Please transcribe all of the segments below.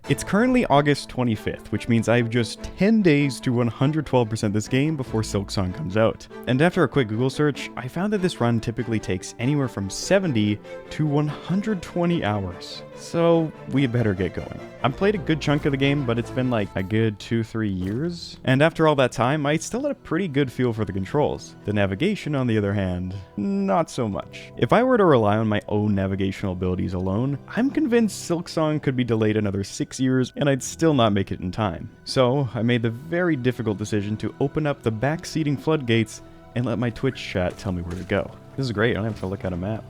It's currently August 25th, which means I have just 10 days to 112% this game before Silksong comes out. And after a quick Google search, I found that this run typically takes anywhere from 70 to 120 hours. So we better get going. I've played a good chunk of the game, but it's been like a good 2-3 years. And after all that time, I still had a pretty good feel for the controls. The navigation, on the other hand, not so much. If I were to rely on my own navigational abilities alone, I'm convinced Silksong could be delayed another 6 years and I'd still not make it in time. So I made the very difficult decision to open up the backseating floodgates and let my Twitch chat tell me where to go. This is great, I don't have to look at a map.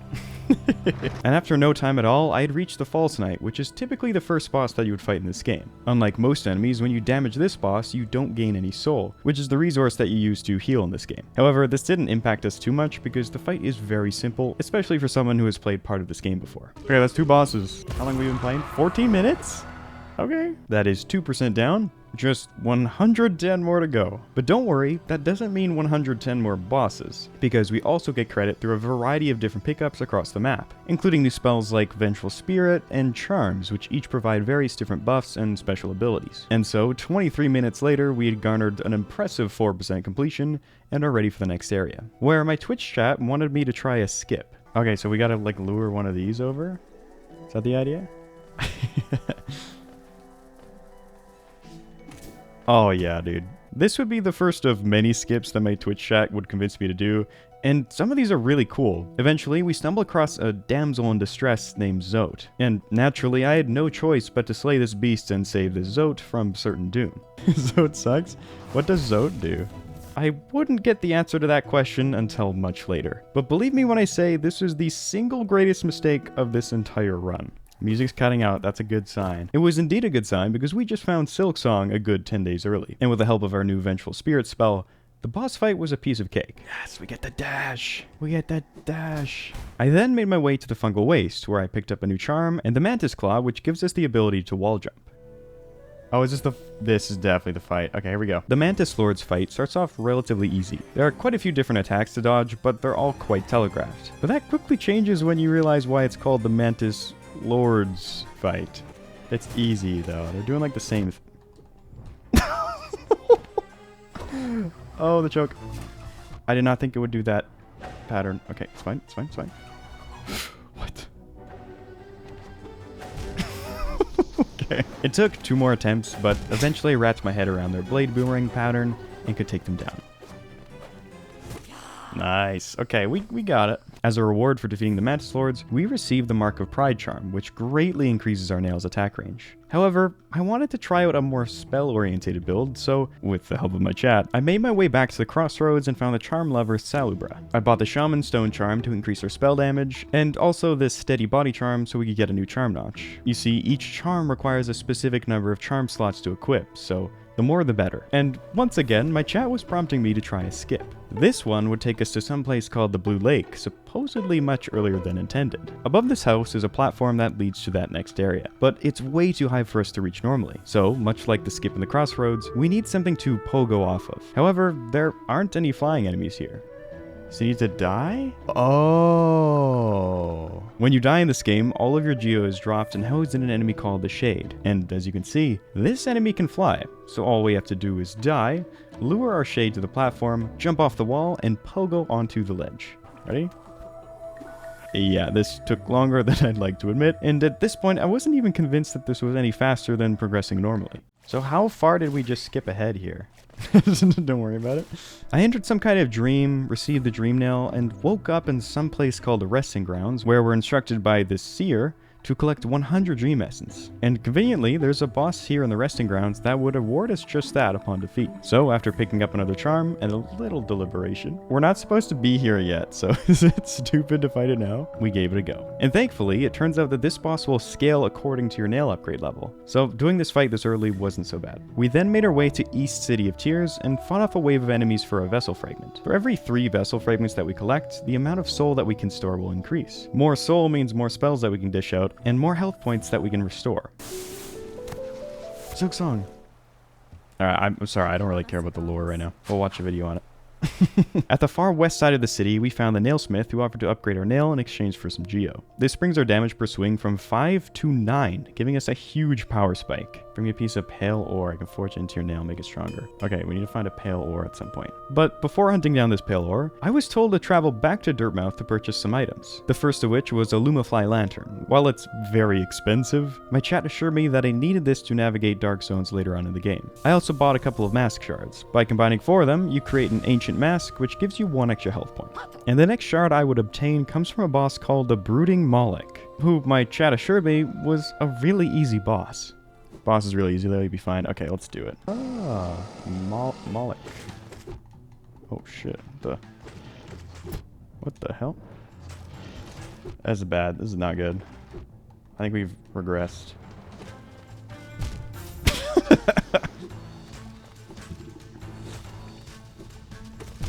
And after no time at all, I had reached the False Knight, which is typically the first boss that you would fight in this game. Unlike most enemies, when you damage this boss, you don't gain any soul, which is the resource that you use to heal in this game. However, this didn't impact us too much because the fight is very simple, especially for someone who has played part of this game before. Okay, that's 2 bosses. How long have we been playing? 14 minutes? Okay. That is 2% down. Just 110 more to go. But don't worry, that doesn't mean 110 more bosses, because we also get credit through a variety of different pickups across the map, including new spells like Vengeful Spirit and Charms, which each provide various different buffs and special abilities. And so, 23 minutes later, we had garnered an impressive 4% completion and are ready for the next area, where my Twitch chat wanted me to try a skip. Okay, so we gotta like lure one of these over? Is that the idea? Oh yeah, dude. This would be the first of many skips that my Twitch chat would convince me to do, and some of these are really cool. Eventually, we stumble across a damsel in distress named Zote, and naturally I had no choice but to slay this beast and save this Zote from certain doom. Zote sucks? What does Zote do? I wouldn't get the answer to that question until much later. But believe me when I say this is the single greatest mistake of this entire run. Music's cutting out, that's a good sign. It was indeed a good sign because we just found Silksong a good 10 days early. And with the help of our new Vengeful Spirit spell, the boss fight was a piece of cake. Yes, we get the dash. We get that dash. I then made my way to the Fungal Waste, where I picked up a new charm and the Mantis Claw, which gives us the ability to wall jump. Oh, is this the... This is definitely the fight. Okay, here we go. The Mantis Lord's fight starts off relatively easy. There are quite a few different attacks to dodge, but they're all quite telegraphed. But that quickly changes when you realize why it's called the Mantis Lord's fight. It's easy though. They're doing like the same Oh, the choke. I did not think it would do that pattern. Okay, it's fine, it's fine, it's fine. What? Okay. It took 2 more attempts, but eventually I wrapped my head around their blade boomerang pattern and could take them down. Nice. Okay, we got it. As a reward for defeating the Mantis Lords, we received the Mark of Pride charm, which greatly increases our nail's attack range. However, I wanted to try out a more spell-orientated build, so, with the help of my chat, I made my way back to the crossroads and found the charm lover Salubra. I bought the Shaman Stone charm to increase her spell damage, and also this Steady Body charm so we could get a new charm notch. You see, each charm requires a specific number of charm slots to equip, so the more the better. And once again, my chat was prompting me to try a skip. This one would take us to some place called the Blue Lake, supposedly much earlier than intended. Above this house is a platform that leads to that next area, but it's way too high for us to reach normally. So, much like the skip in the crossroads, we need something to pogo off of. However, there aren't any flying enemies here. So you need to die? Oh. When you die in this game, all of your geo is dropped and housed in an enemy called the Shade. And as you can see, this enemy can fly. So all we have to do is die, lure our Shade to the platform, jump off the wall, and pogo onto the ledge. Ready? Yeah, this took longer than I'd like to admit, and at this point I wasn't even convinced that this was any faster than progressing normally. So how far did we just skip ahead here? Don't worry about it. I entered some kind of dream, received the dream nail, and woke up in some place called the Resting Grounds, where we're instructed by this seer to collect 100 Dream Essence. And conveniently, there's a boss here in the Resting Grounds that would award us just that upon defeat. So after picking up another charm and a little deliberation, we're not supposed to be here yet, so is it stupid to fight it now? We gave it a go. And thankfully, it turns out that this boss will scale according to your nail upgrade level. So doing this fight this early wasn't so bad. We then made our way to East City of Tears and fought off a wave of enemies for a vessel fragment. For every 3 vessel fragments that we collect, the amount of soul that we can store will increase. More soul means more spells that we can dish out, and more health points that we can restore. Silksong. Alright, I'm sorry, I don't really care about the lore right now. We'll watch a video on it. At the far west side of the city, we found the nailsmith who offered to upgrade our nail in exchange for some geo. This brings our damage per swing from 5 to 9, giving us a huge power spike. Bring me a piece of pale ore. I can forge it into your nail, make it stronger. Okay, we need to find a pale ore at some point. But before hunting down this pale ore, I was told to travel back to Dirtmouth to purchase some items. The first of which was a Lumafly lantern. While it's very expensive, my chat assured me that I needed this to navigate dark zones later on in the game. I also bought a couple of mask shards. By combining 4 of them, you create an ancient mask, which gives you 1 extra health point. And the next shard I would obtain comes from a boss called the Brooding Moloch, who my chat assured me was a really easy boss. Boss is really easy though, you'd be fine. Okay, let's do it. Ah, Moloch. Oh shit, what the hell? That's bad, this is not good. I think we've regressed.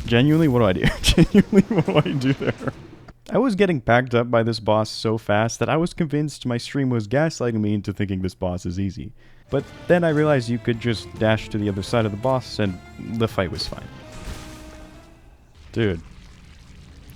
Genuinely, what do I do? Genuinely, what do I do there? I was getting backed up by this boss so fast that I was convinced my stream was gaslighting me into thinking this boss is easy. But then I realized you could just dash to the other side of the boss and the fight was fine. Dude,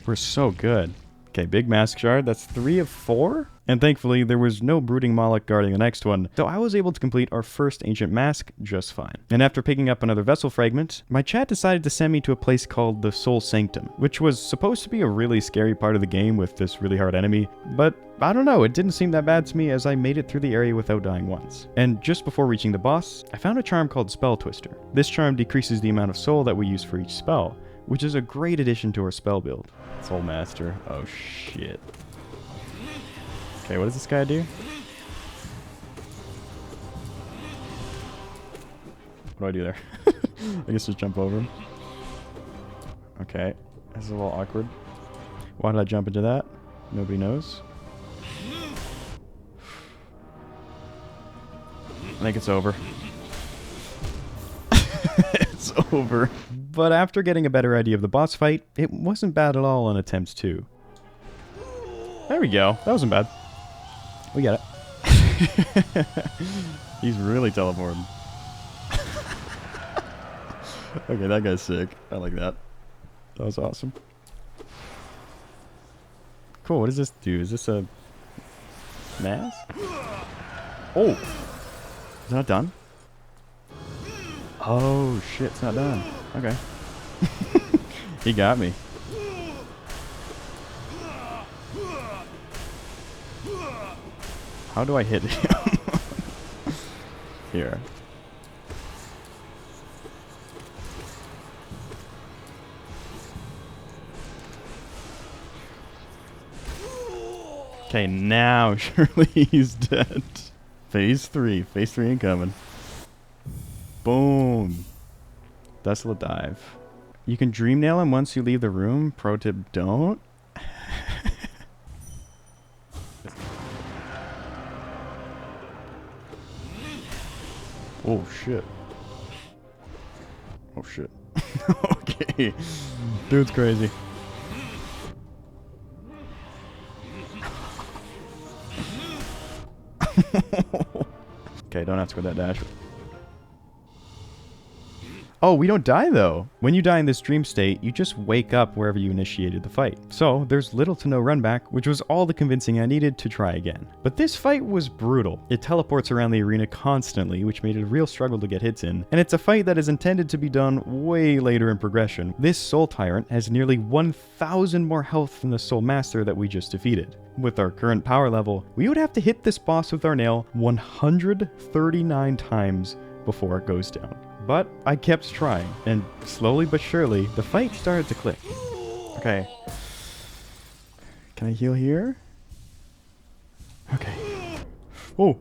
we're so good. Okay, big mask shard, that's 3 of 4? And thankfully, there was no Brooding Moloch guarding the next one, so I was able to complete our first ancient mask just fine. And after picking up another vessel fragment, my chat decided to send me to a place called the Sanctum, which was supposed to be a really scary part of the game with this really hard enemy, but I don't know, it didn't seem that bad to me as I made it through the area without dying once. And just before reaching the boss, I found a charm called Spell Twister. This charm decreases the amount of soul that we use for each spell, which is a great addition to our spell build. Soul Master, oh shit. Okay, what does this guy do? What do I do there? I guess just jump over him. Okay, this is a little awkward. Why did I jump into that? Nobody knows. I think it's over. It's over. But after getting a better idea of the boss fight, it wasn't bad at all on attempts 2. There we go. That wasn't bad. We got it. He's really teleporting. Okay, that guy's sick. I like that. That was awesome. Cool, what does this do? Is this a mask? Oh! Is it not done? Oh shit, it's not done. Okay. He got me. How do I hit him? Here. Okay, now surely he's dead. Phase 3. Phase 3 incoming. Boom. Desolate dive. You can dream nail him once you leave the room. Pro tip, don't. Oh shit. Oh shit. Okay. Dude's crazy. Okay, don't ask for that dash. Oh, we don't die though. When you die in this dream state, you just wake up wherever you initiated the fight. So there's little to no run back, which was all the convincing I needed to try again. But this fight was brutal. It teleports around the arena constantly, which made it a real struggle to get hits in. And it's a fight that is intended to be done way later in progression. This Soul Tyrant has nearly 1,000 more health than the Soul Master that we just defeated. With our current power level, we would have to hit this boss with our nail 139 times before it goes down. But I kept trying, and slowly but surely, the fight started to click. Okay. Can I heal here? Okay. Oh!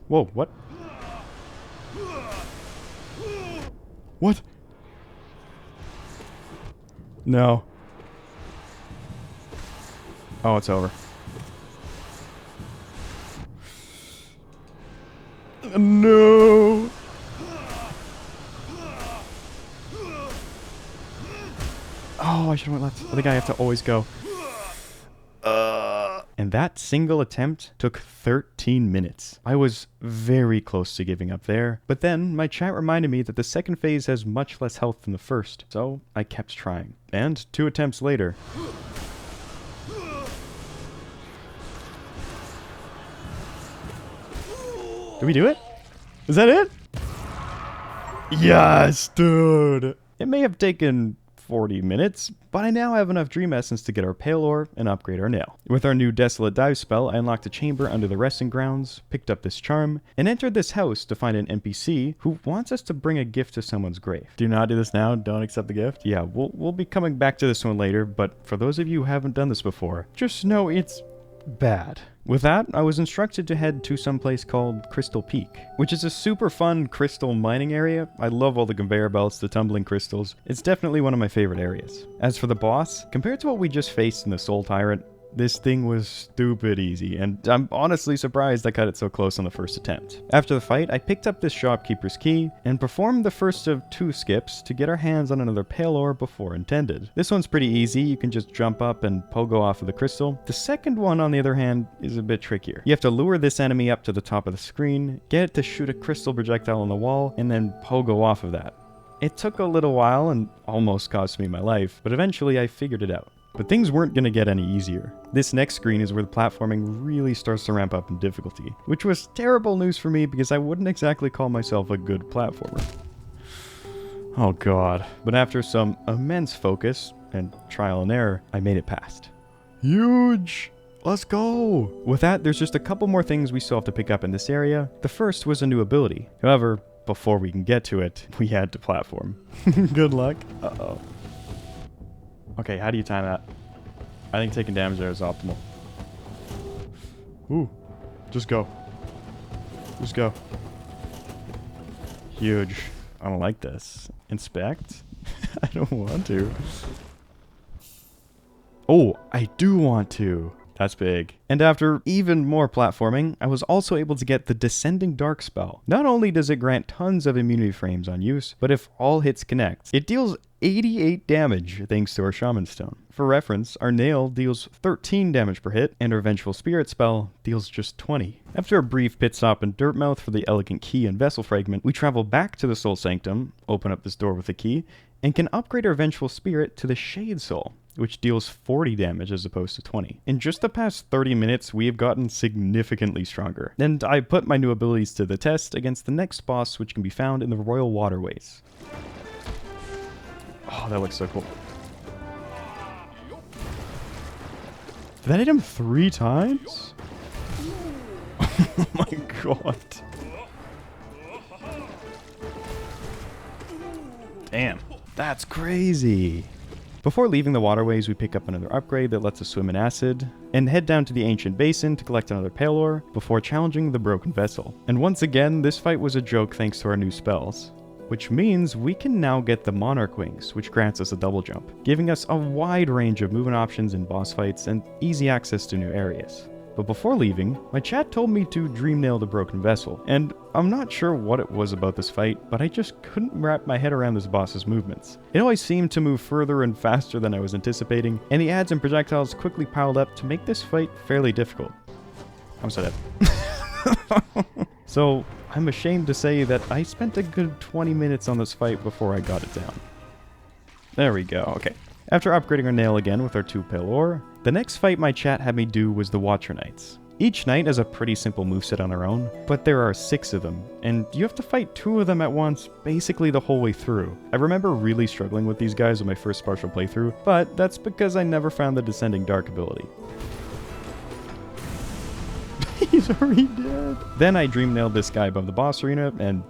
Whoa, what? What? No. Oh, it's over. No. Oh, I should have went left. I think I have to always go. And that single attempt took 13 minutes. I was very close to giving up there, but then my chat reminded me that the second phase has much less health than the first, so I kept trying. And 2 attempts later... Did we do it? Is that it? Yes, dude! It may have taken 40 minutes, but I now have enough Dream Essence to get our Pale Ore and upgrade our nail. With our new Desolate Dive spell, I unlocked a chamber under the resting grounds, picked up this charm, and entered this house to find an NPC who wants us to bring a gift to someone's grave. Do not do this now, don't accept the gift. Yeah, we'll be coming back to this one later, but for those of you who haven't done this before, just know it's bad. With that, I was instructed to head to some place called Crystal Peak, which is a super fun crystal mining area. I love all the conveyor belts, the tumbling crystals. It's definitely one of my favorite areas. As for the boss, compared to what we just faced in the Soul Tyrant, this thing was stupid easy, and I'm honestly surprised I cut it so close on the first attempt. After the fight, I picked up this shopkeeper's key and performed the first of 2 skips to get our hands on another Pale Ore before intended. This one's pretty easy, you can just jump up and pogo off of the crystal. The second one, on the other hand, is a bit trickier. You have to lure this enemy up to the top of the screen, get it to shoot a crystal projectile on the wall, and then pogo off of that. It took a little while and almost cost me my life, but eventually I figured it out. But things weren't going to get any easier. This next screen is where the platforming really starts to ramp up in difficulty, which was terrible news for me because I wouldn't exactly call myself a good platformer. Oh god. But after some immense focus and trial and error, I made it past. Huge! Let's go! With that, there's just a couple more things we still have to pick up in this area. The first was a new ability. However, before we can get to it, we had to platform. Good luck. Uh-oh. Okay, how do you time that? I think taking damage there is optimal. Ooh. Just go. Just go. Huge. I don't like this. Inspect? I don't want to. Oh, I do want to. That's big. And after even more platforming, I was also able to get the Descending Dark spell. Not only does it grant tons of immunity frames on use, but if all hits connect, it deals 88 damage thanks to our Shaman Stone. For reference, our Nail deals 13 damage per hit, and our Vengeful Spirit spell deals just 20. After a brief pit stop in Dirtmouth for the Elegant Key and Vessel Fragment, we travel back to the Soul Sanctum, open up this door with the key, and can upgrade our Vengeful Spirit to the Shade Soul, which deals 40 damage as opposed to 20. In just the past 30 minutes, we have gotten significantly stronger. And I put my new abilities to the test against the next boss, which can be found in the Royal Waterways. Oh, that looks so cool. Did that hit him 3 times? Oh my god. Damn. That's crazy. Before leaving the Waterways, we pick up another upgrade that lets us swim in acid, and head down to the ancient basin to collect another Pale Ore before challenging the Broken Vessel. And once again, this fight was a joke thanks to our new spells, which means we can now get the Monarch Wings, which grants us a double jump, giving us a wide range of movement options in boss fights and easy access to new areas. But before leaving, my chat told me to dream nail the Broken Vessel, and I'm not sure what it was about this fight, but I just couldn't wrap my head around this boss's movements. It always seemed to move further and faster than I was anticipating, and the adds and projectiles quickly piled up to make this fight fairly difficult. I'm so dead. So, I'm ashamed to say that I spent a good 20 minutes on this fight before I got it down. There we go, okay. After upgrading our nail again with our 2 Pale Ore, the next fight my chat had me do was the Watcher Knights. Each knight has a pretty simple moveset on their own, but there are 6 of them, and you have to fight 2 of them at once basically the whole way through. I remember really struggling with these guys in my first partial playthrough, but that's because I never found the Descending Dark ability. He's already dead. Then I dream nailed this guy above the boss arena, and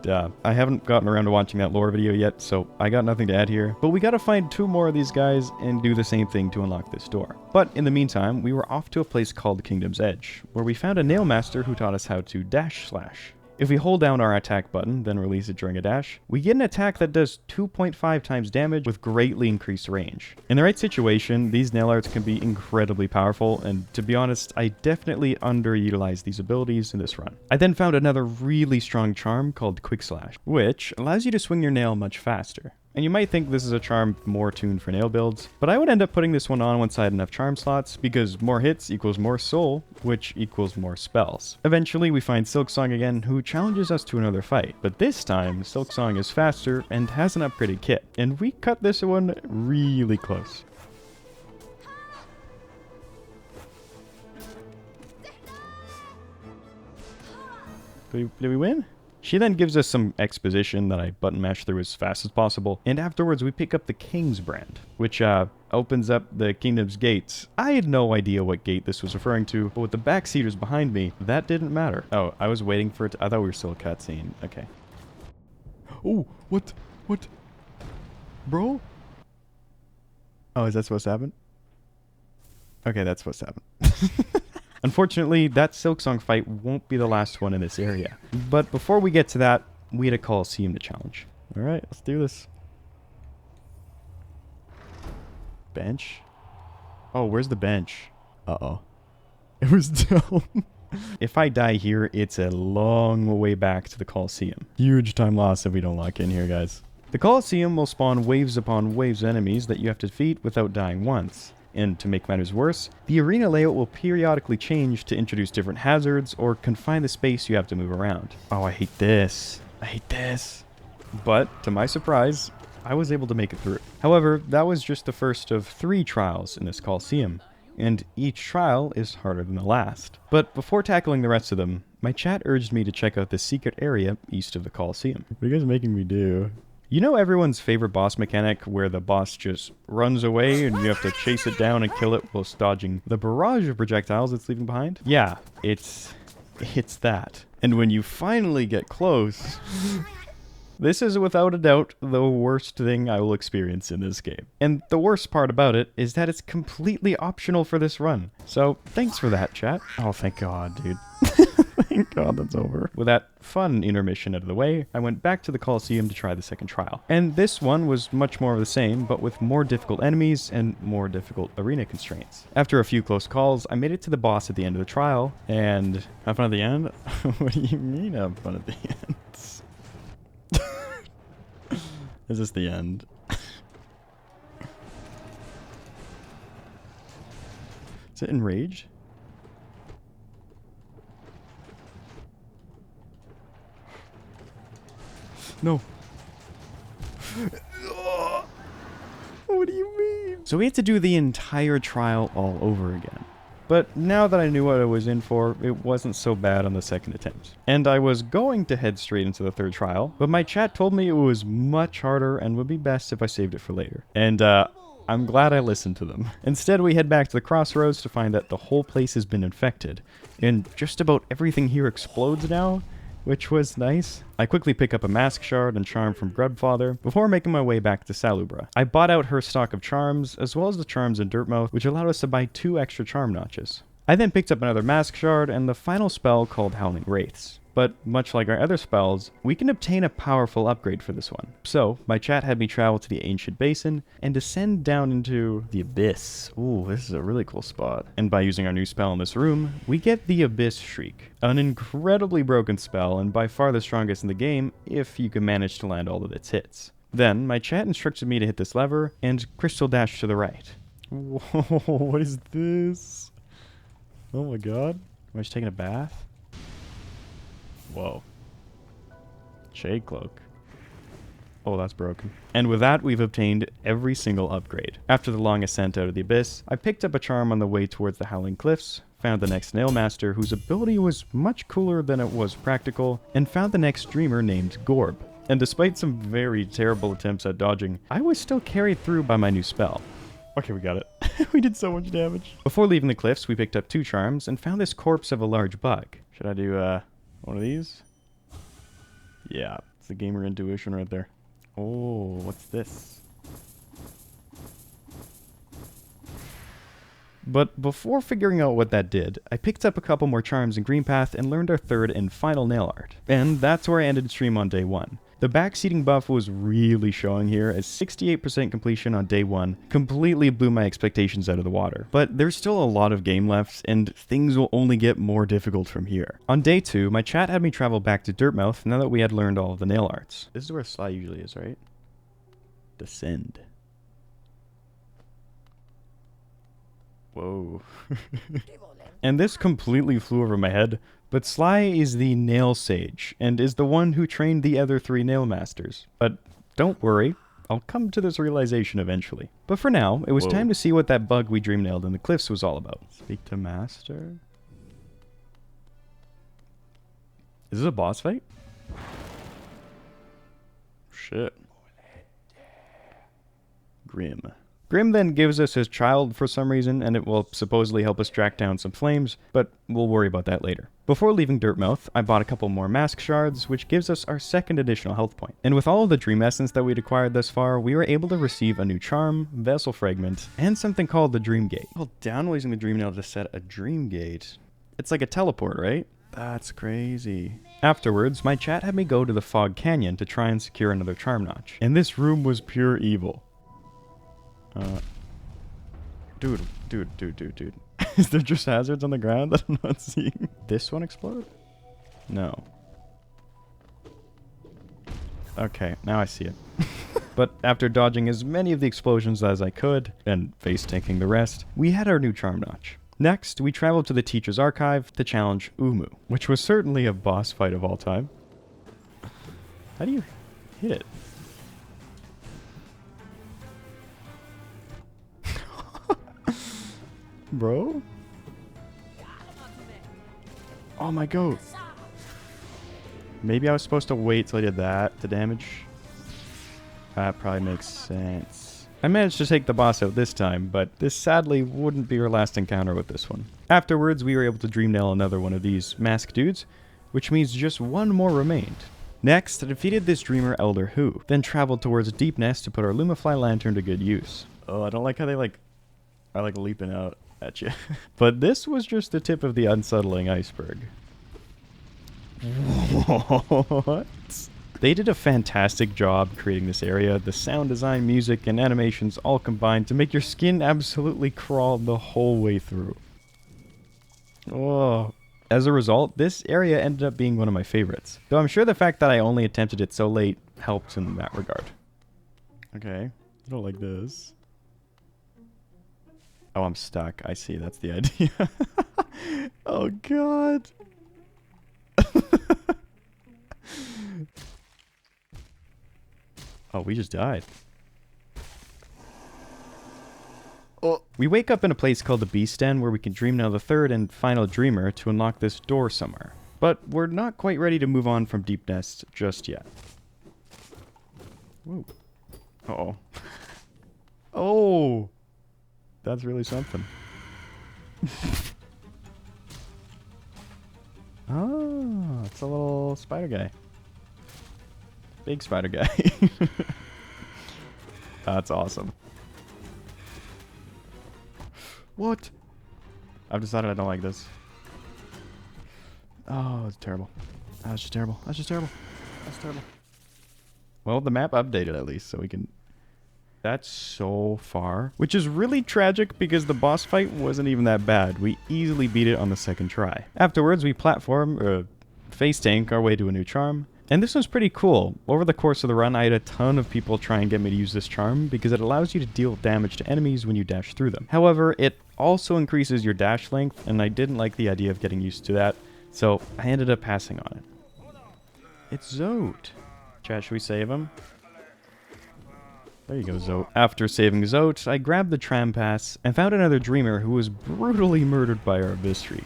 I haven't gotten around to watching that lore video yet, so I got nothing to add here. But we gotta find 2 more of these guys and do the same thing to unlock this door. But in the meantime, we were off to a place called Kingdom's Edge, where we found a nail master who taught us how to dash slash. If we hold down our attack button, then release it during a dash, we get an attack that does 2.5 times damage with greatly increased range. In the right situation, these nail arts can be incredibly powerful, and to be honest, I definitely underutilized these abilities in this run. I then found another really strong charm called Quick Slash, which allows you to swing your nail much faster. And you might think this is a charm more tuned for nail builds, but I would end up putting this one on once I had enough charm slots, because more hits equals more soul, which equals more spells. Eventually we find Silksong again, who challenges us to another fight, but this time Silksong is faster and has an upgraded kit, and we cut this one really close. Did we win? She then gives us some exposition that I button mash through as fast as possible, and afterwards we pick up the King's Brand, which opens up the kingdom's gates. I had no idea what gate this was referring to, but with the backseaters behind me, that didn't matter. Oh, I was waiting for it to, I thought we were still a cutscene. Okay. Oh, what? What? Bro? Oh, is that supposed to happen? Okay, that's supposed to happen. Unfortunately, that Silksong fight won't be the last one in this area. But before we get to that, we had a Colosseum to challenge. Alright, let's do this. Bench? Oh, where's the bench? Uh-oh. It was down. If I die here, it's a long way back to the Colosseum. Huge time loss if we don't lock in here, guys. The Colosseum will spawn waves upon waves of enemies that you have to defeat without dying once. And to make matters worse, the arena layout will periodically change to introduce different hazards or confine the space you have to move around. Oh, I hate this. I hate this. But, to my surprise, I was able to make it through. However, that was just the first of 3 trials in this Colosseum, and each trial is harder than the last. But before tackling the rest of them, my chat urged me to check out this secret area east of the Colosseum. What are you guys making me do? You know everyone's favorite boss mechanic where the boss just runs away and you have to chase it down and kill it whilst dodging the barrage of projectiles it's leaving behind? Yeah, it's that. And when you finally get close, this is without a doubt the worst thing I will experience in this game. And the worst part about it is that it's completely optional for this run. So thanks for that, chat. Oh, thank God, dude. Thank God that's over. With that fun intermission out of the way, I went back to the Colosseum to try the second trial. And this one was much more of the same, but with more difficult enemies and more difficult arena constraints. After a few close calls, I made it to the boss at the end of the trial, and have fun at the end? What do you mean have fun at the end? Is this the end? Is it enraged? No. What do you mean? So we had to do the entire trial all over again. But now that I knew what I was in for, it wasn't so bad on the second attempt. And I was going to head straight into the third trial, but my chat told me it was much harder and would be best if I saved it for later. And I'm glad I listened to them. Instead, we head back to the crossroads to find that the whole place has been infected, and just about everything here explodes now, which was nice. I quickly pick up a mask shard and charm from Grubfather before making my way back to Salubra. I bought out her stock of charms, as well as the charms in Dirtmouth, which allowed us to buy 2 extra charm notches. I then picked up another mask shard and the final spell called Howling Wraiths. But much like our other spells, we can obtain a powerful upgrade for this one. So, my chat had me travel to the ancient basin and descend down into the abyss. Ooh, this is a really cool spot. And by using our new spell in this room, we get the Abyss Shriek. An incredibly broken spell and by far the strongest in the game if you can manage to land all of its hits. Then, my chat instructed me to hit this lever and crystal dash to the right. Whoa, what is this? Oh my god. Am I just taking a bath? Whoa. Shade Cloak. Oh, that's broken. And with that, we've obtained every single upgrade. After the long ascent out of the abyss, I picked up a charm on the way towards the Howling Cliffs, found the next Nail Master whose ability was much cooler than it was practical, and found the next Dreamer named Gorb. And despite some very terrible attempts at dodging, I was still carried through by my new spell. Okay, we got it. We did so much damage. Before leaving the cliffs, we picked up 2 charms and found this corpse of a large bug. Should I do, one of these? Yeah, it's the gamer intuition right there. Oh, what's this? But before figuring out what that did, I picked up a couple more charms in Greenpath and learned our 3rd and final nail art. And that's where I ended stream on day 1. The backseating buff was really showing here, as 68% completion on day 1 completely blew my expectations out of the water. But there's still a lot of game left, and things will only get more difficult from here. On day 2, my chat had me travel back to Dirtmouth now that we had learned all of the nail arts. This is where Sly usually is, right? Descend. Whoa. And this completely flew over my head, but Sly is the Nail Sage, and is the one who trained the other 3 Nail Masters. But don't worry, I'll come to this realization eventually. But for now, it was time to see what that bug we dream nailed in the cliffs was all about. Speak to Master? Is this a boss fight? Shit. Grimm. Grimm then gives us his child for some reason, and it will supposedly help us track down some flames, but we'll worry about that later. Before leaving Dirtmouth, I bought a couple more mask shards, which gives us our 2nd additional health point. And with all of the dream essence that we'd acquired thus far, we were able to receive a new charm, vessel fragment, and something called the Dream Gate. Hold down while using the Dream Nail to set a Dream Gate. It's like a teleport, right? That's crazy. Afterwards, my chat had me go to the Fog Canyon to try and secure another charm notch. And this room was pure evil. Dude. Is there just hazards on the ground that I'm not seeing? This one explode? No. Okay, now I see it. But after dodging as many of the explosions as I could, and face tanking the rest, we had our new charm notch. Next, we traveled to the Teacher's Archive to challenge Umu, which was certainly a boss fight of all time. How do you hit it? Bro? Oh my god. Maybe I was supposed to wait till I did that to damage. That probably makes sense. I managed to take the boss out this time, but this sadly wouldn't be our last encounter with this one. Afterwards, we were able to dream nail another one of these masked dudes, which means just one more remained. Next, I defeated this dreamer Elder Who, then traveled towards Deepnest to put our Lumify lantern to good use. Oh, I don't like how they are leaping out at you. But this was just the tip of the unsettling iceberg. What? They did a fantastic job creating this area. The sound design, music, and animations all combined to make your skin absolutely crawl the whole way through. Oh. As a result, this area ended up being one of my favorites. Though I'm sure the fact that I only attempted it so late helped in that regard. Okay. I don't like this. Oh, I'm stuck. I see. That's the idea. Oh, God. Oh, we just died. Oh. We wake up in a place called the Beast Den where we can dream now the 3rd and final dreamer to unlock this door somewhere. But we're not quite ready to move on from Deepnest just yet. Whoa. Uh-oh. Oh! That's really something. Oh, it's a little spider guy. Big spider guy. That's awesome. What? I've decided I don't like this. Oh, it's terrible. That's just terrible. That's just terrible. That's terrible. Well, the map updated at least, so we can... That's so far. Which is really tragic because the boss fight wasn't even that bad. We easily beat it on the 2nd try. Afterwards, we face tank our way to a new charm. And this one's pretty cool. Over the course of the run, I had a ton of people try and get me to use this charm because it allows you to deal damage to enemies when you dash through them. However, it also increases your dash length, and I didn't like the idea of getting used to that, so I ended up passing on it. It's Zote. Chat, should we save him? There you go, Zote. After saving Zote, I grabbed the tram pass and found another dreamer who was brutally murdered by our Vistry.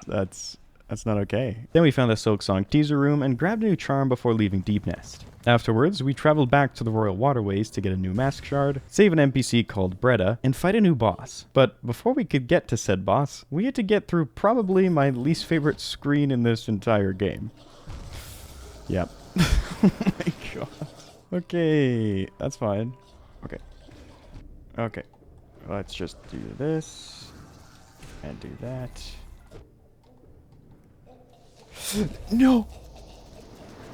That's not okay. Then we found the Silksong teaser room and grabbed a new charm before leaving Deepnest. Afterwards, we traveled back to the Royal Waterways to get a new mask shard, save an NPC called Breda, and fight a new boss. But before we could get to said boss, we had to get through probably my least favorite screen in this entire game. Yep. Oh my god. Okay, that's fine. Okay. Okay. Let's just do this. And do that. No!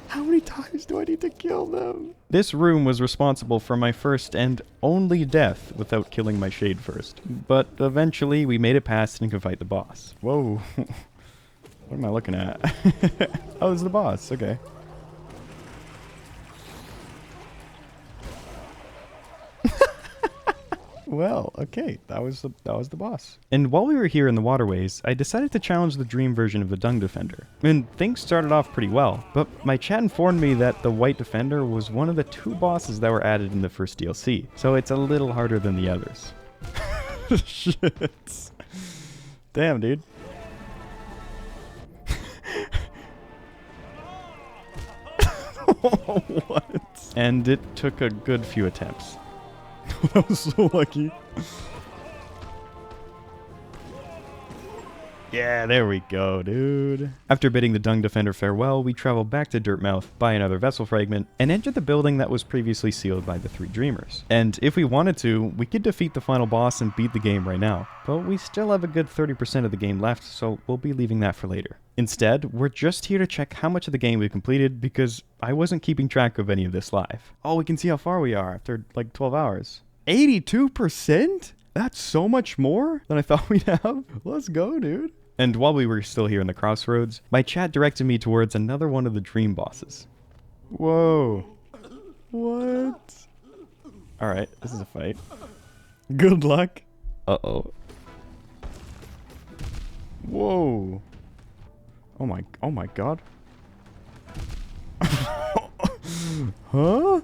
How many times do I need to kill them? This room was responsible for my first and only death without killing my shade first. But eventually we made it past and could fight the boss. Whoa. What am I looking at? Oh, this is the boss. Okay. Well, okay, that was the boss. And while we were here in the Waterways, I decided to challenge the dream version of the Dung Defender. And things started off pretty well, but my chat informed me that the White Defender was one of the 2 bosses that were added in the first DLC, so it's a little harder than the others. Shit. Damn, dude. What? And it took a good few attempts. That was so lucky. Yeah, there we go, dude. After bidding the Dung Defender farewell, we traveled back to Dirtmouth, buy another vessel fragment, and enter the building that was previously sealed by the 3 Dreamers. And if we wanted to, we could defeat the final boss and beat the game right now, but we still have a good 30% of the game left, so we'll be leaving that for later. Instead, we're just here to check how much of the game we completed, because I wasn't keeping track of any of this live. Oh, we can see how far we are after like 12 hours. 82%? That's so much more than I thought we'd have. Let's go, dude. And while we were still here in the crossroads, my chat directed me towards another one of the dream bosses. Whoa. What? Alright, this is a fight. Good luck. Uh-oh. Whoa. Oh my god. Huh?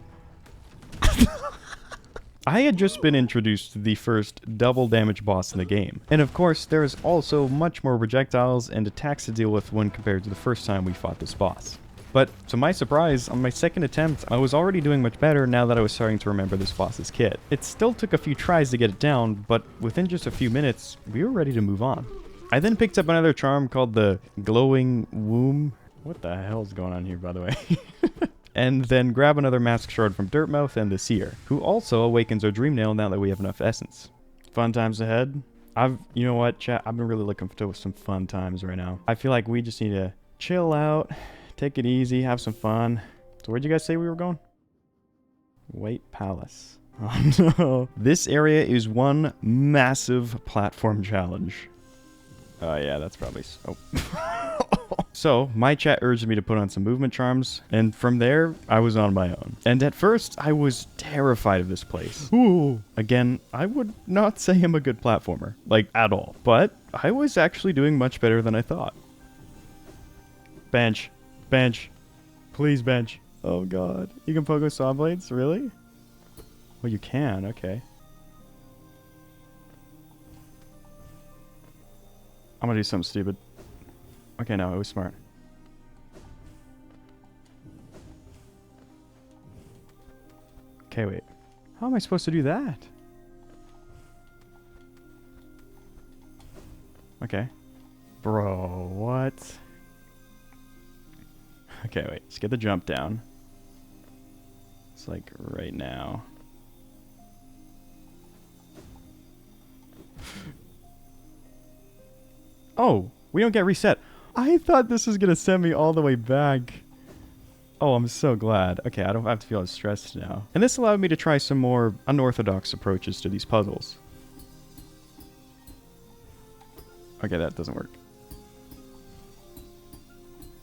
I had just been introduced to the first double damage boss in the game, and of course there's also much more projectiles and attacks to deal with when compared to the first time we fought this boss. But to my surprise, on my second attempt, I was already doing much better now that I was starting to remember this boss's kit. It still took a few tries to get it down, but within just a few minutes, we were ready to move on. I then picked up another charm called the Glowing Womb. What the hell's going on here, by the way? And then grab another mask shard from Dirtmouth and the Seer, who also awakens our dream nail now that we have enough essence. Fun times ahead. You know what, chat? I've been really looking for some fun times right now. I feel like we just need to chill out, take it easy, have some fun. So where'd you guys say we were going? White Palace. Oh no. This area is one massive platform challenge. Oh yeah, that's probably... Oh. So, my chat urged me to put on some movement charms, and from there, I was on my own. And at first, I was terrified of this place. Ooh. Again, I would not say I'm a good platformer, like, at all. But I was actually doing much better than I thought. Bench. Bench. Please, bench. Oh god. You can pogo saw blades? Really? Well, you can. Okay. I'm gonna do something stupid. Okay, no, it was smart. Okay, wait. How am I supposed to do that? Okay. Bro, what? Okay, wait. Let's get the jump down. It's like right now. Oh, we don't get reset. I thought this was going to send me all the way back. Oh, I'm so glad. Okay, I don't have to feel as stressed now. And this allowed me to try some more unorthodox approaches to these puzzles. Okay, that doesn't work.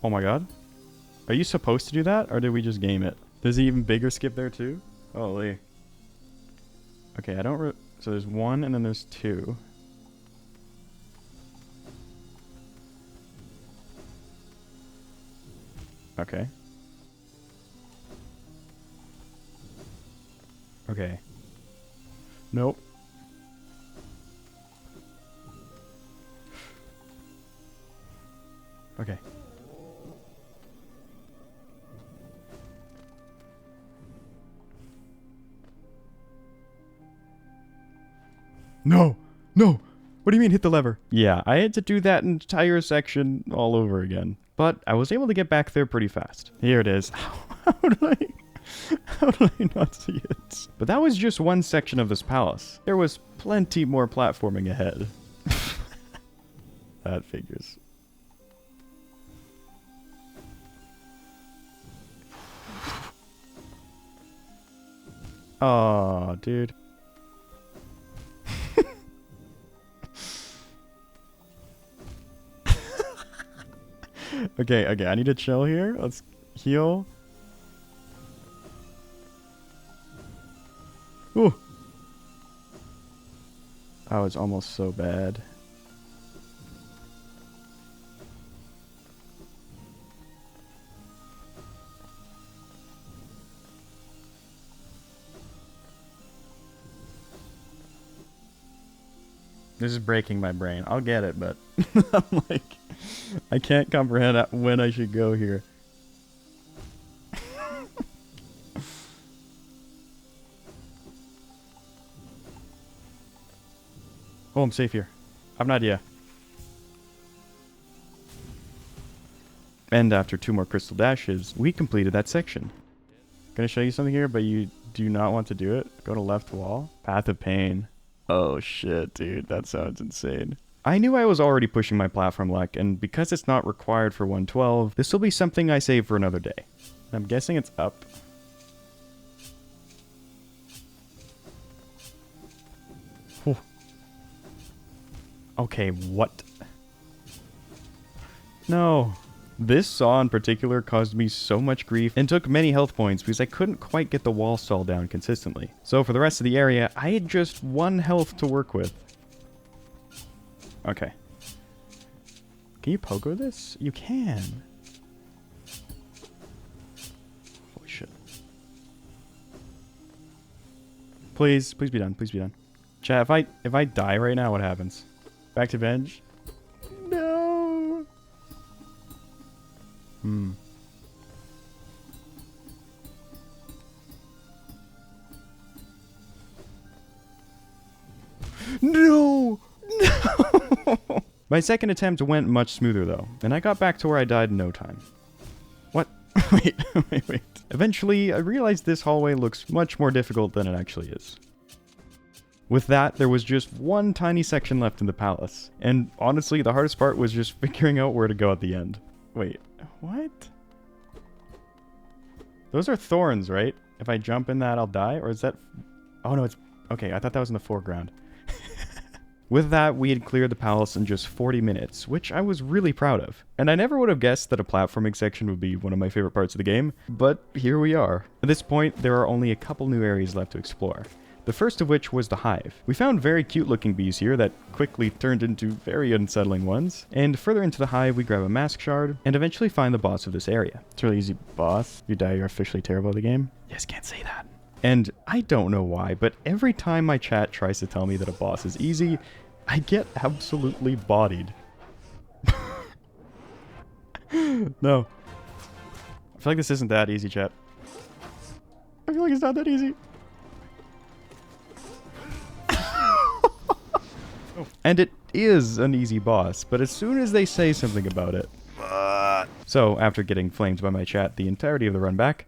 Oh my god. Are you supposed to do that, or did we just game it? There's an even bigger skip there too? Holy. Okay, I don't so there's 1 and then there's 2. Okay. Okay. Nope. Okay. No! No! What do you mean hit the lever? Yeah, I had to do that entire section all over again. But I was able to get back there pretty fast. Here it is. How did I not see it? But that was just one section of this palace. There was plenty more platforming ahead. That figures. Oh, dude. Okay, I need to chill here. Let's heal. Ooh. Oh, it's almost so bad. This is breaking my brain. I'll get it, but I'm like, I can't comprehend when I should go here. Oh, I'm safe here. I have an idea. And after 2 more crystal dashes, we completed that section. Gonna show you something here, but you do not want to do it. Go to left wall. Path of Pain. Oh shit, dude. That sounds insane. I knew I was already pushing my platform luck, and because it's not required for 112, this will be something I save for another day. I'm guessing it's up. Whew. Okay, what? No. This saw in particular caused me so much grief and took many health points because I couldn't quite get the wall stall down consistently. So for the rest of the area, I had just 1 health to work with. Okay. Can you pogo this? You can. Holy shit. Please be done. Please be done. Chat, if I die right now, what happens? Back to Venge? No. No! No! My second attempt went much smoother though, and I got back to where I died in no time. What? Wait. Eventually, I realized this hallway looks much more difficult than it actually is. With that, there was just 1 tiny section left in the palace, and honestly, the hardest part was just figuring out where to go at the end. Wait, what? Those are thorns, right? If I jump in that, I'll die? Or is that... Oh, no, it's... Okay, I thought that was in the foreground. With that, we had cleared the palace in just 40 minutes, which I was really proud of. And I never would have guessed that a platforming section would be one of my favorite parts of the game, but here we are. At this point, there are only a couple new areas left to explore. The first of which was the Hive. We found very cute looking bees here that quickly turned into very unsettling ones. And further into the Hive, we grab a mask shard and eventually find the boss of this area. It's a really easy boss. If you die, you're officially terrible at the game. Yes, can't say that. And I don't know why, but every time my chat tries to tell me that a boss is easy, I get absolutely bodied. No. I feel like this isn't that easy, chat. I feel like it's not that easy. And it is an easy boss, but as soon as they say something about it... So, after getting flamed by my chat the entirety of the run back,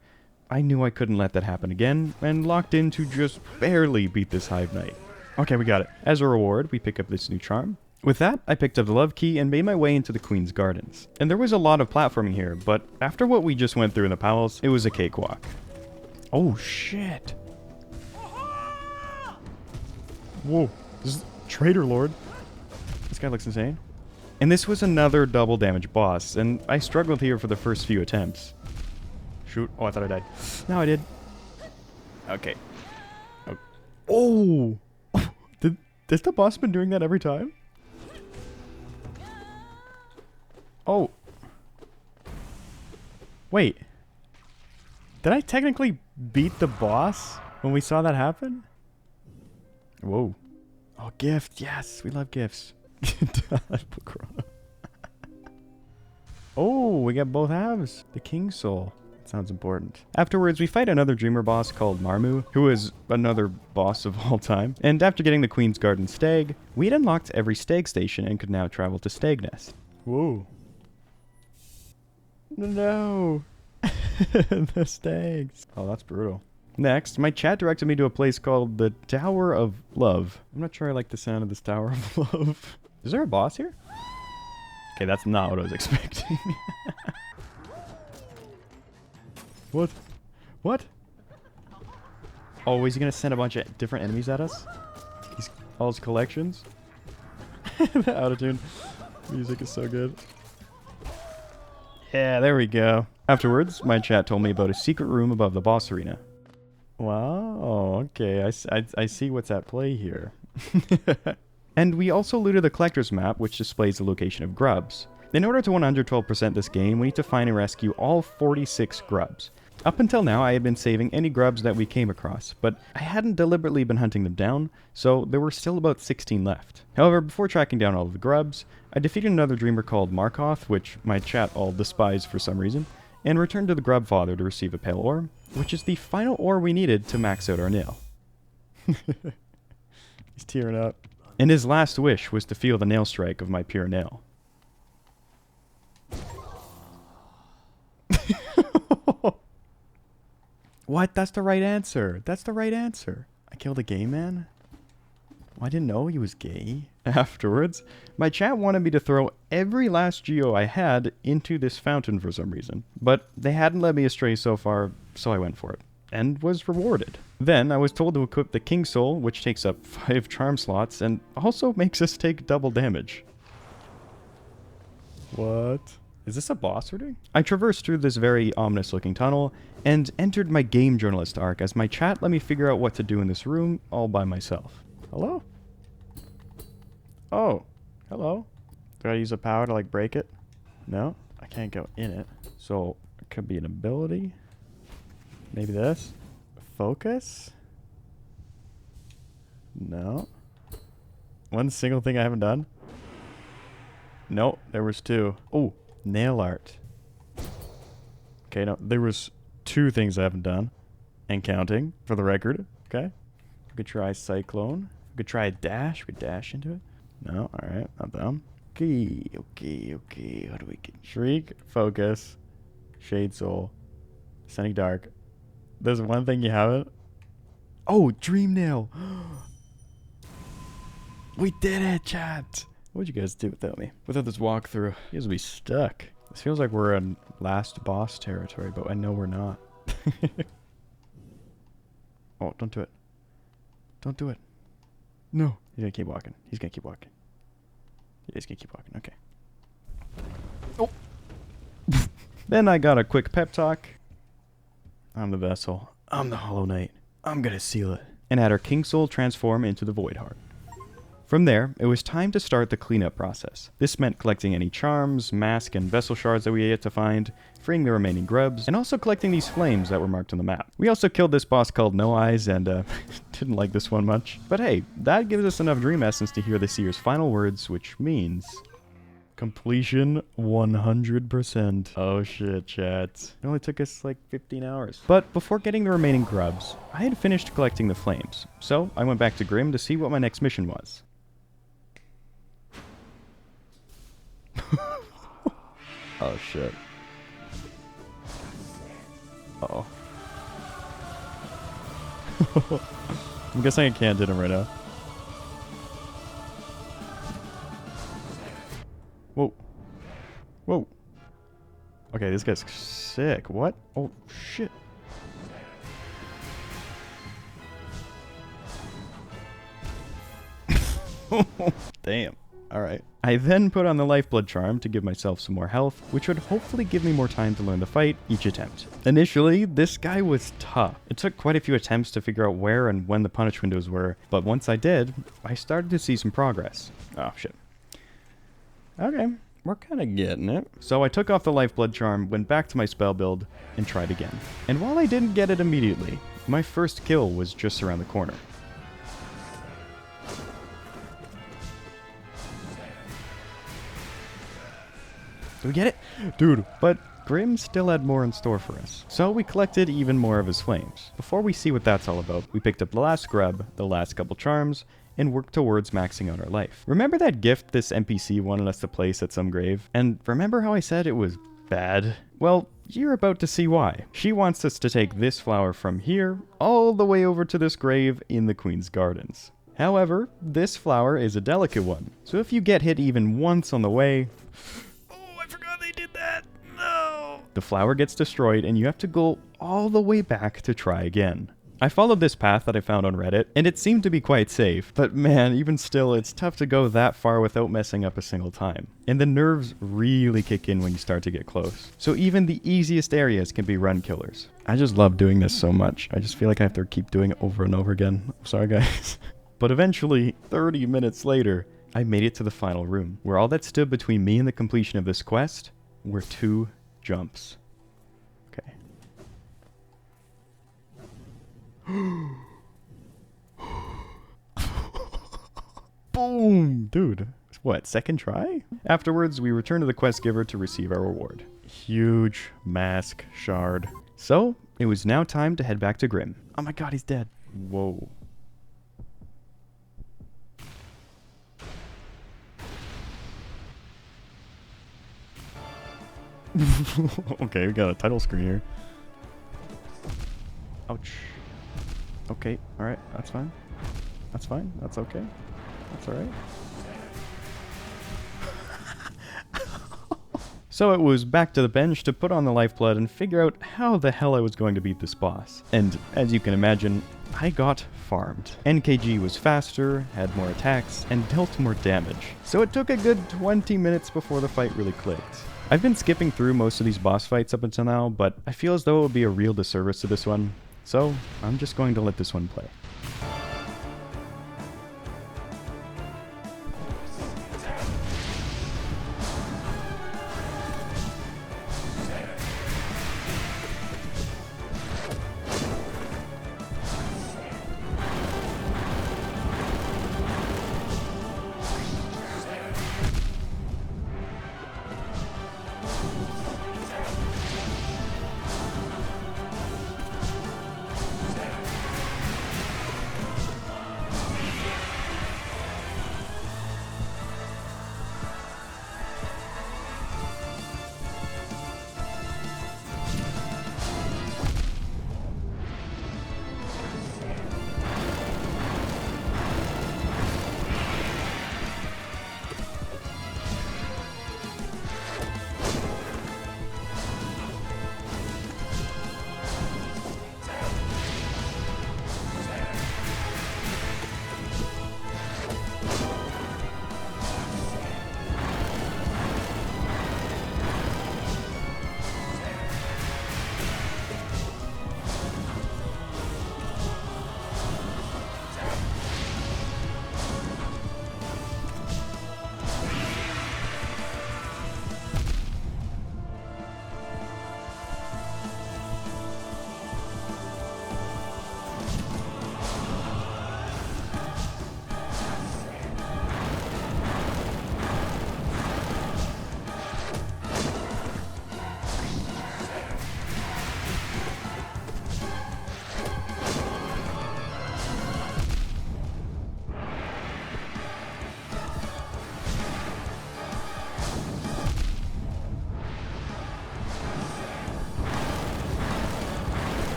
I knew I couldn't let that happen again, and locked in to just barely beat this Hive Knight. Okay, we got it. As a reward, we pick up this new charm. With that, I picked up the love key and made my way into the Queen's Gardens. And there was a lot of platforming here, but after what we just went through in the palace, it was a cakewalk. Oh, shit. Whoa. This is Traitor Lord. This guy looks insane. And this was another double damage boss, and I struggled here for the first few attempts. Shoot. Oh, I thought I died. No, I did. Okay. Oh! Has the boss been doing that every time? Oh. Wait. Did I technically beat the boss when we saw that happen? Whoa. Oh, gift. Yes, we love gifts. Oh, we got both halves. The King's Soul. Sounds important. Afterwards, we fight another Dreamer boss called Marmu, who is another boss of all time. And after getting the Queen's Garden Stag, we'd unlocked every Stag station and could now travel to Deepnest. Whoa. No. The Stags. Oh, that's brutal. Next, my chat directed me to a place called the Tower of Love. I'm not sure I like the sound of this Tower of Love. Is there a boss here? Okay, that's not what I was expecting. What? What? Oh, is he gonna send a bunch of different enemies at us? All his collections? The autotune music is so good. Yeah, there we go. Afterwards, my chat told me about a secret room above the boss arena. Wow, okay, I see what's at play here. And we also looted the collector's map, which displays the location of grubs. In order to 112% this game, we need to find and rescue all 46 grubs. Up until now, I had been saving any grubs that we came across, but I hadn't deliberately been hunting them down, so there were still about 16 left. However, before tracking down all of the grubs, I defeated another dreamer called Markoth, which my chat all despised for some reason, and returned to the Grub Father to receive a pale ore, which is the final ore we needed to max out our nail. He's tearing up. And his last wish was to feel the nail strike of my pure nail. What? That's the right answer. That's the right answer. I killed a gay man? Well, I didn't know he was gay. Afterwards, my chat wanted me to throw every last geo I had into this fountain for some reason. But they hadn't led me astray so far, so I went for it. And was rewarded. Then I was told to equip the King Soul, which takes up 5 charm slots and also makes us take double damage. What? Is this a boss we're doing? I traversed through this very ominous looking tunnel and entered my game journalist arc as my chat let me figure out what to do in this room all by myself. Hello? Oh, hello. Do I use a power to like break it? No, I can't go in it. So it could be an ability. Maybe this. Focus? No. One single thing I haven't done? No, there was 2. Oh. Nail art. Okay, no, there was 2 things I haven't done. And counting, for the record. Okay. We could try Cyclone. We could try a dash. We could dash into it. No, alright, not them. Okay. What do we get? Shriek, Focus, Shade Soul, Ascending Dark. There's one thing you haven't. Oh, Dream Nail. We did it, chat. What'd you guys do without me? Without this walkthrough? You guys will be stuck. This feels like we're in last boss territory, but I know we're not. Oh, don't do it. Don't do it. No. He's gonna keep walking. He's gonna keep walking. He's gonna keep walking. Okay. Oh. Then I got a quick pep talk. I'm the vessel. I'm the Hollow Knight. I'm gonna seal it. And had our King Soul transform into the Void Heart. From there, it was time to start the cleanup process. This meant collecting any charms, mask, and vessel shards that we had yet to find, freeing the remaining grubs, and also collecting these flames that were marked on the map. We also killed this boss called No Eyes, and didn't like this one much. But hey, that gives us enough dream essence to hear the seer's final words, which means... completion 100%. Oh shit, chat. It only took us like 15 hours. But before getting the remaining grubs, I had finished collecting the flames. So I went back to Grimm to see what my next mission was. Oh shit. Uh-oh. I'm guessing I can't hit him right now. Whoa. Whoa. Okay, this guy's sick. What? Oh, shit. Damn. Alright. I then put on the Lifeblood Charm to give myself some more health, which would hopefully give me more time to learn the fight each attempt. Initially, this guy was tough. It took quite a few attempts to figure out where and when the punish windows were, but once I did, I started to see some progress. Oh, shit. Okay, we're kind of getting it. So I took off the Lifeblood Charm, went back to my spell build, and tried again. And while I didn't get it immediately, my first kill was just around the corner. Did we get it? Dude, but Grimm still had more in store for us. So we collected even more of his flames. Before we see what that's all about, we picked up the last grub, the last couple charms, and work towards maxing out our life. Remember that gift this NPC wanted us to place at some grave? And remember how I said it was bad? Well, you're about to see why. She wants us to take this flower from here all the way over to this grave in the Queen's Gardens. However, this flower is a delicate one, so if you get hit even once on the way... Oh, I forgot they did that! No! The flower gets destroyed and you have to go all the way back to try again. I followed this path that I found on Reddit, and it seemed to be quite safe, but man, even still, it's tough to go that far without messing up a single time. And the nerves really kick in when you start to get close. So even the easiest areas can be run killers. I just love doing this so much. I just feel like I have to keep doing it over and over again. I'm sorry, guys. But eventually, 30 minutes later, I made it to the final room, where all that stood between me and the completion of this quest were 2 jumps. Okay. Boom! Dude, what, second try? Afterwards, we returned to the quest giver to receive our reward. Huge mask shard. So, it was now time to head back to Grimm. Oh my god, he's dead. Whoa. Okay, we got a title screen here. Ouch. Okay, alright, that's fine. That's fine, that's okay. That's alright. So it was back to the bench to put on the lifeblood and figure out how the hell I was going to beat this boss. And as you can imagine, I got farmed. NKG was faster, had more attacks, and dealt more damage. So it took a good 20 minutes before the fight really clicked. I've been skipping through most of these boss fights up until now, but I feel as though it would be a real disservice to this one. So I'm just going to let this one play.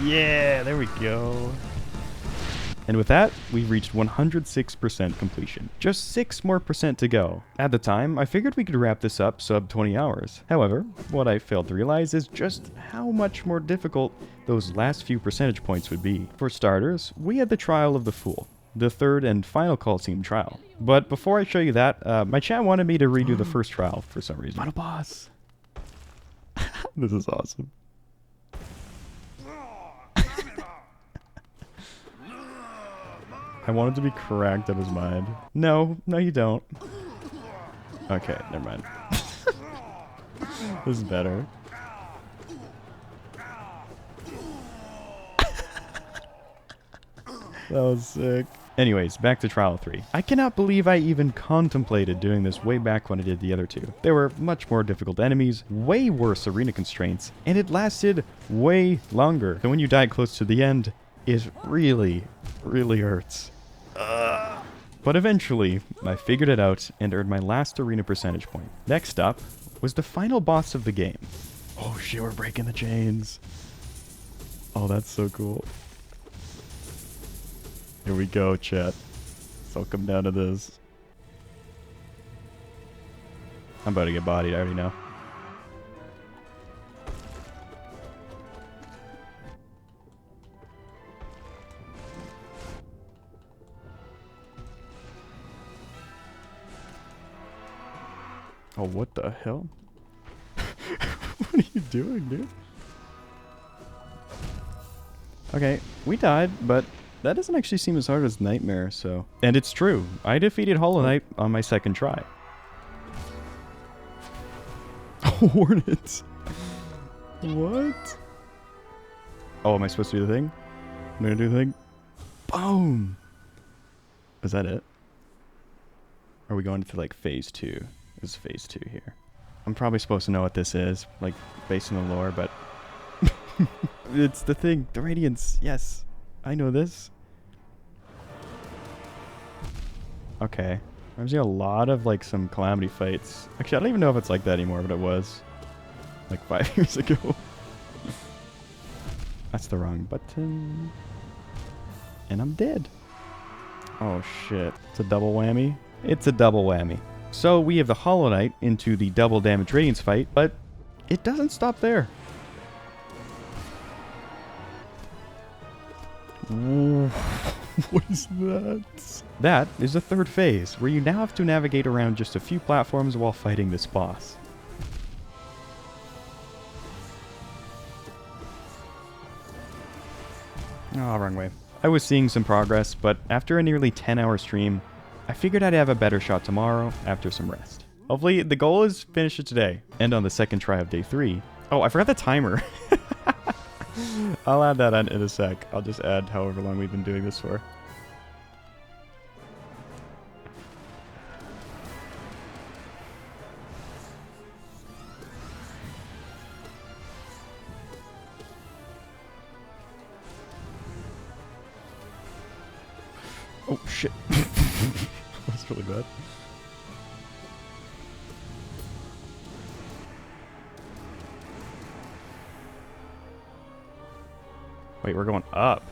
Yeah, there we go. And with that, we've reached 106% completion. Just 6 more percent to go. At the time, I figured we could wrap this up sub 20 hours. However, what I failed to realize is just how much more difficult those last few percentage points would be. For starters, we had the Trial of the Fool, the third and final Colosseum trial. But before I show you that, my chat wanted me to redo the first trial for some reason. Final boss! This is awesome. I wanted to be cracked out of his mind. No, no you don't. Okay, never mind. This is better. That was sick. Anyways, back to Trial 3. I cannot believe I even contemplated doing this way back when I did the other two. There were much more difficult enemies, way worse arena constraints, and it lasted way longer. And when you die close to the end, it really, really hurts. But eventually, I figured it out and earned my last arena percentage point. Next up was the final boss of the game. Oh shit, we're breaking the chains. Oh, that's so cool. Here we go, chat. So I'll come down to this. I'm about to get bodied, I already know. Oh, what the hell? What are you doing, dude? Okay, we died, but that doesn't actually seem as hard as Nightmare, so... And it's true. I defeated Hollow Knight on my second try. Hornets! What? Oh, am I supposed to do the thing? I'm gonna do the thing. Boom! Is that it? Are we going to, like, phase 2? This is phase 2 here. I'm probably supposed to know what this is, like, based on the lore, but... It's the thing, the Radiance, yes. I know this. Okay. I'm seeing a lot of, like, some Calamity fights. Actually, I don't even know if it's like that anymore, but it was. Like, 5 years ago. That's the wrong button. And I'm dead. Oh, shit. It's a double whammy. It's a double whammy. So we have the Hollow Knight into the double damage Radiance fight, but it doesn't stop there. What is that? That is the third phase, where you now have to navigate around just a few platforms while fighting this boss. Oh, wrong way. I was seeing some progress, but after a nearly 10-hour stream, I figured I'd have a better shot tomorrow after some rest. Hopefully, the goal is finish it today, and on the second try of day 3. Oh, I forgot the timer. I'll add that in a sec. I'll just add however long we've been doing this for. Oh, shit. That's really bad. Wait, we're going up.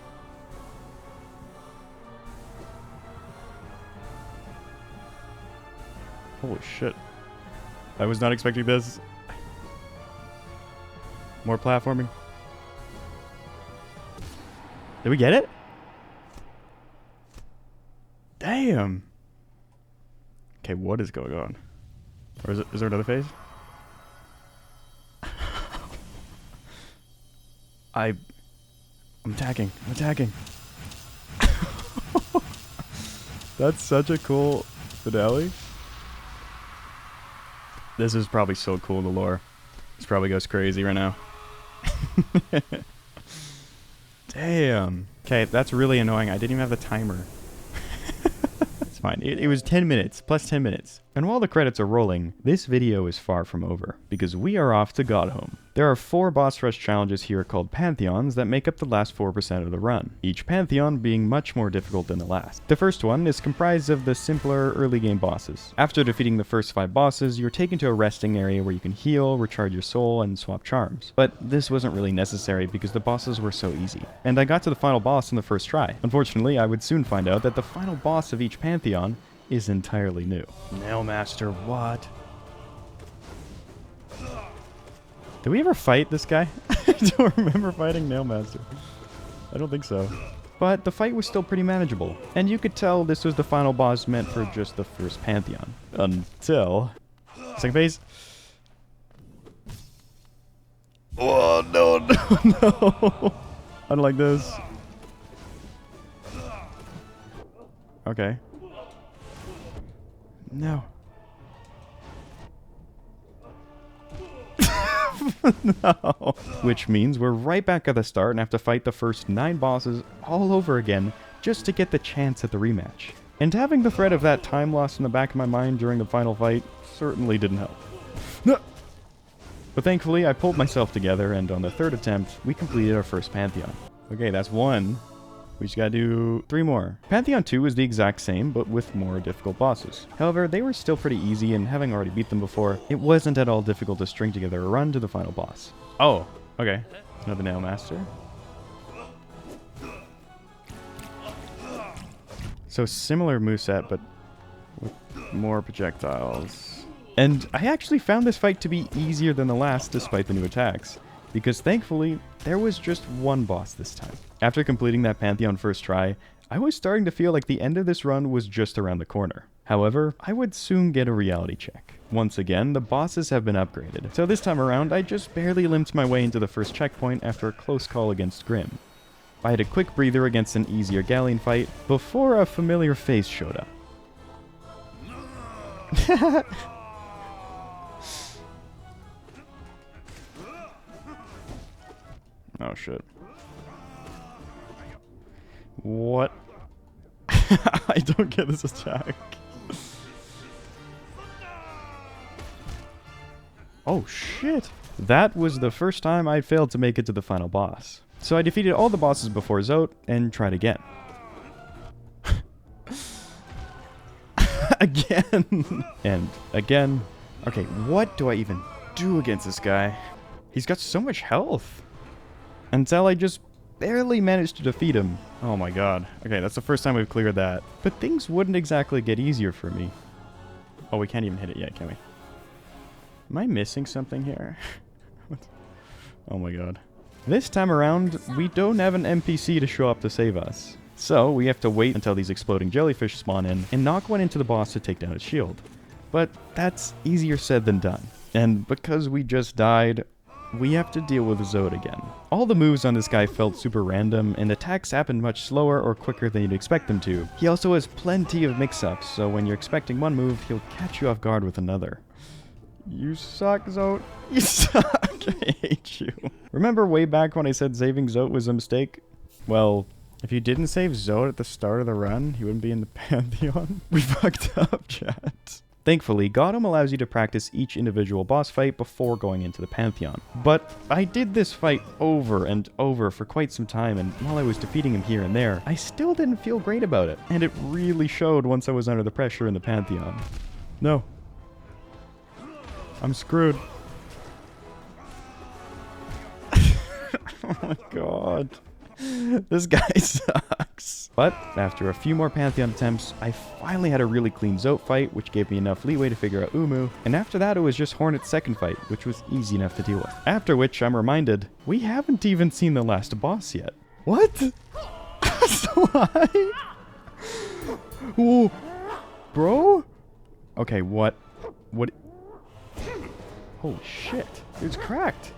Holy shit. I was not expecting this. More platforming. Did we get it? Damn. Okay, what is going on? Or is there another phase? I'm attacking. I'm attacking. That's such a cool finale. This is probably so cool, the lore. This probably goes crazy right now. Damn. Okay, that's really annoying. I didn't even have the timer. It's fine. It was 10 minutes, plus 10 minutes. And while the credits are rolling, this video is far from over, because we are off to Godhome. There are 4 boss rush challenges here called Pantheons that make up the last 4% of the run, each Pantheon being much more difficult than the last. The first one is comprised of the simpler early game bosses. After defeating the first 5 bosses, you're taken to a resting area where you can heal, recharge your soul, and swap charms. But this wasn't really necessary because the bosses were so easy. And I got to the final boss in the first try. Unfortunately, I would soon find out that the final boss of each Pantheon is entirely new. Nailmaster, what? Did we ever fight this guy? I don't remember fighting Nailmaster. I don't think so. But the fight was still pretty manageable, and you could tell this was the final boss meant for just the first Pantheon. Until... Second phase. Oh, no, no, no. I don't like this. Okay. No. No. Which means we're right back at the start and have to fight the first 9 bosses all over again just to get the chance at the rematch. And having the threat of that time loss in the back of my mind during the final fight certainly didn't help. No. But thankfully, I pulled myself together, and on the 3rd attempt, we completed our first Pantheon. Okay, that's 1. We just gotta do 3 more. Pantheon 2 is the exact same, but with more difficult bosses. However, they were still pretty easy, and having already beat them before, it wasn't at all difficult to string together a run to the final boss. Oh, okay. Another Nail Master. So similar moveset, but with more projectiles. And I actually found this fight to be easier than the last despite the new attacks, because thankfully, there was just one boss this time. After completing that Pantheon first try, I was starting to feel like the end of this run was just around the corner. However, I would soon get a reality check. Once again, the bosses have been upgraded, so this time around I just barely limped my way into the first checkpoint after a close call against Grimm. I had a quick breather against an easier Galleon fight before a familiar face showed up. Oh shit. What? I don't get this attack. Oh shit. That was the first time I failed to make it to the final boss. So I defeated all the bosses before Zote and tried again. Again. And again. Okay, what do I even do against this guy? He's got so much health. Until I just barely managed to defeat him. Oh my god. Okay, that's the first time we've cleared that. But things wouldn't exactly get easier for me. Oh, we can't even hit it yet, can we? Am I missing something here? Oh my god. This time around, we don't have an NPC to show up to save us. So we have to wait until these exploding jellyfish spawn in and knock one into the boss to take down its shield. But that's easier said than done. And because we just died, we have to deal with Zote again. All the moves on this guy felt super random, and attacks happened much slower or quicker than you'd expect them to. He also has plenty of mix-ups, so when you're expecting one move, he'll catch you off guard with another. You suck, Zote. You suck. I hate you. Remember way back when I said saving Zote was a mistake? Well, if you didn't save Zote at the start of the run, he wouldn't be in the Pantheon. We fucked up, chat. Thankfully, Godhome allows you to practice each individual boss fight before going into the Pantheon. But I did this fight over and over for quite some time, and while I was defeating him here and there, I still didn't feel great about it. And it really showed once I was under the pressure in the Pantheon. No. I'm screwed. Oh my god. This guy sucks. But after a few more Pantheon attempts, I finally had a really clean Zote fight, which gave me enough leeway to figure out Umu. And after that, it was just Hornet's second fight, which was easy enough to deal with. After which, I'm reminded, we haven't even seen the last boss yet. What? So high? Ooh. Bro? Okay, what? What? Holy shit. It's cracked.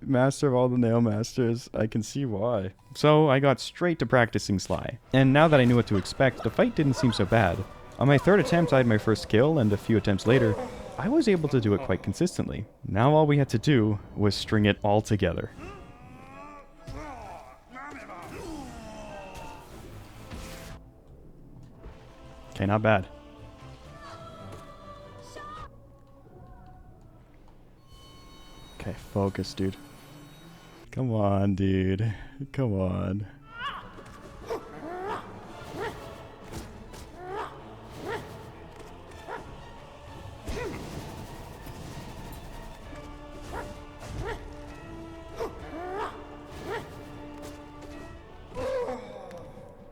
Master of all the nail masters. I can see why. So I got straight to practicing Sly. And now that I knew what to expect, the fight didn't seem so bad. On my third attempt, I had my first kill, and a few attempts later, I was able to do it quite consistently. Now all we had to do was string it all together. Okay, not bad. Okay, focus, dude. Come on, dude. Come on.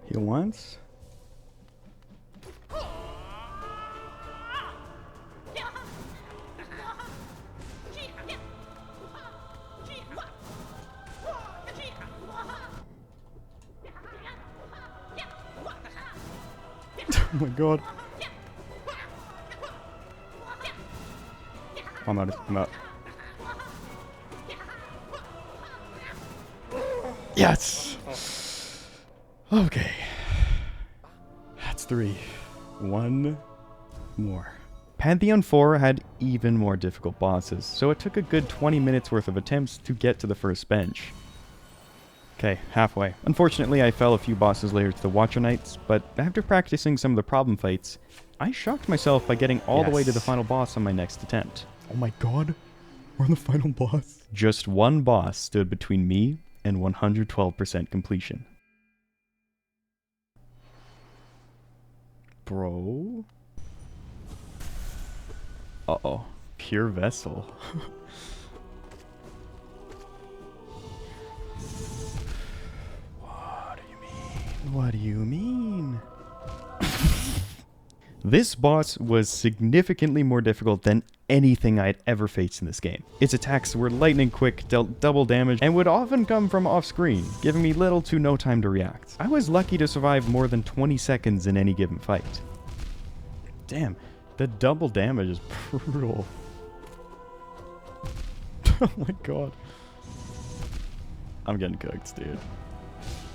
Heal once. Oh my god. I'm out. I'm out. Yes! Okay. That's 3. One more. Pantheon 4 had even more difficult bosses, so it took a good 20 minutes worth of attempts to get to the first bench. Okay, halfway. Unfortunately, I fell a few bosses later to the Watcher Knights, but after practicing some of the problem fights, I shocked myself by getting all the way to the final boss on my next attempt. Oh my god. We're on the final boss. Just one boss stood between me and 112% completion. Bro. Uh-oh. Pure vessel. What do you mean? What do you mean? This boss was significantly more difficult than anything I'd ever faced in this game. Its attacks were lightning quick, dealt double damage, and would often come from off-screen, giving me little to no time to react. I was lucky to survive more than 20 seconds in any given fight. Damn, the double damage is brutal. Oh my god. I'm getting cooked, dude.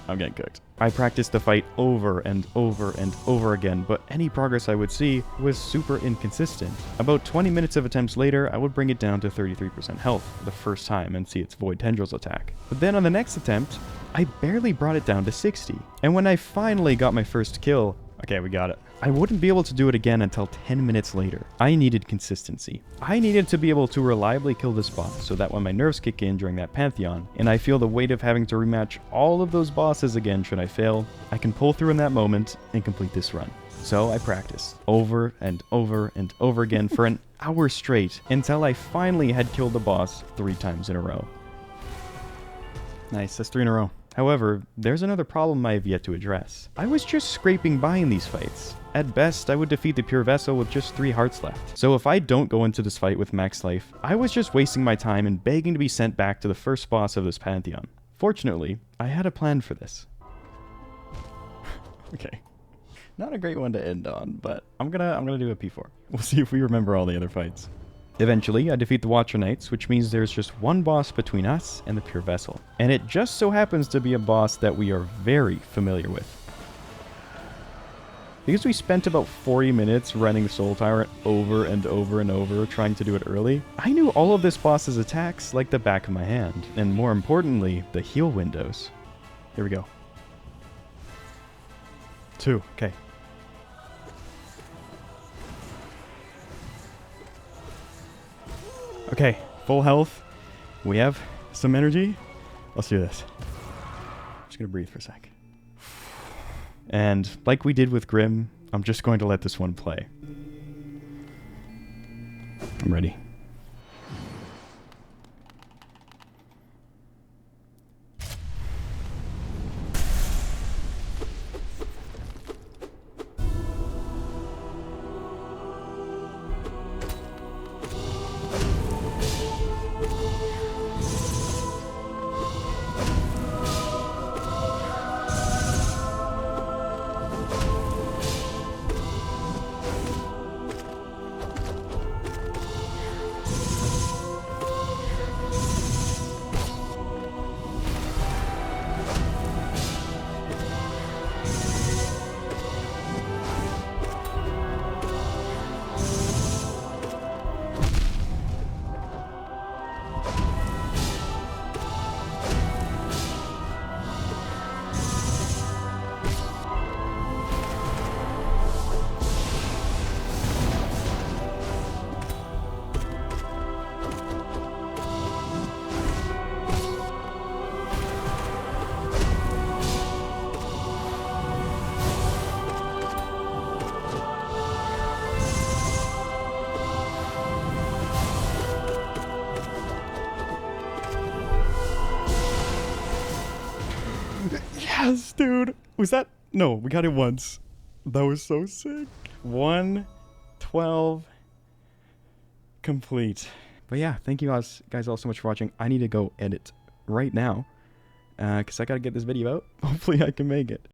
I'm getting cooked. I practiced the fight over and over and over again, but any progress I would see was super inconsistent. About 20 minutes of attempts later, I would bring it down to 33% health the first time and see its Void Tendrils attack. But then on the next attempt, I barely brought it down to 60. And when I finally got my first kill, okay, we got it, I wouldn't be able to do it again until 10 minutes later. I needed consistency. I needed to be able to reliably kill this boss so that when my nerves kick in during that Pantheon, and I feel the weight of having to rematch all of those bosses again should I fail, I can pull through in that moment and complete this run. So I practiced over and over and over again for an hour straight until I finally had killed the boss 3 times in a row. Nice, that's 3 in a row. However, there's another problem I have yet to address. I was just scraping by in these fights. At best, I would defeat the Pure Vessel with just 3 hearts left. So if I don't go into this fight with max life, I was just wasting my time and begging to be sent back to the first boss of this Pantheon. Fortunately, I had a plan for this. Okay. Not a great one to end on, but I'm gonna do a P4. We'll see if we remember all the other fights. Eventually, I defeat the Watcher Knights, which means there's just one boss between us and the Pure Vessel. And it just so happens to be a boss that we are very familiar with. Because we spent about 40 minutes running Soul Tyrant over and over and over, trying to do it early, I knew all of this boss's attacks like the back of my hand. And more importantly, the heal windows. Here we go. 2, okay. Okay, full health. We have some energy. Let's do this. I'm just gonna breathe for a sec. And like we did with Grimm, I'm just going to let this one play. I'm ready. Yes, dude. Was that? No, we got it once. That was so sick. 112 complete. But yeah, thank you guys all so much for watching. I need to go edit right now because I got to get this video out. Hopefully I can make it.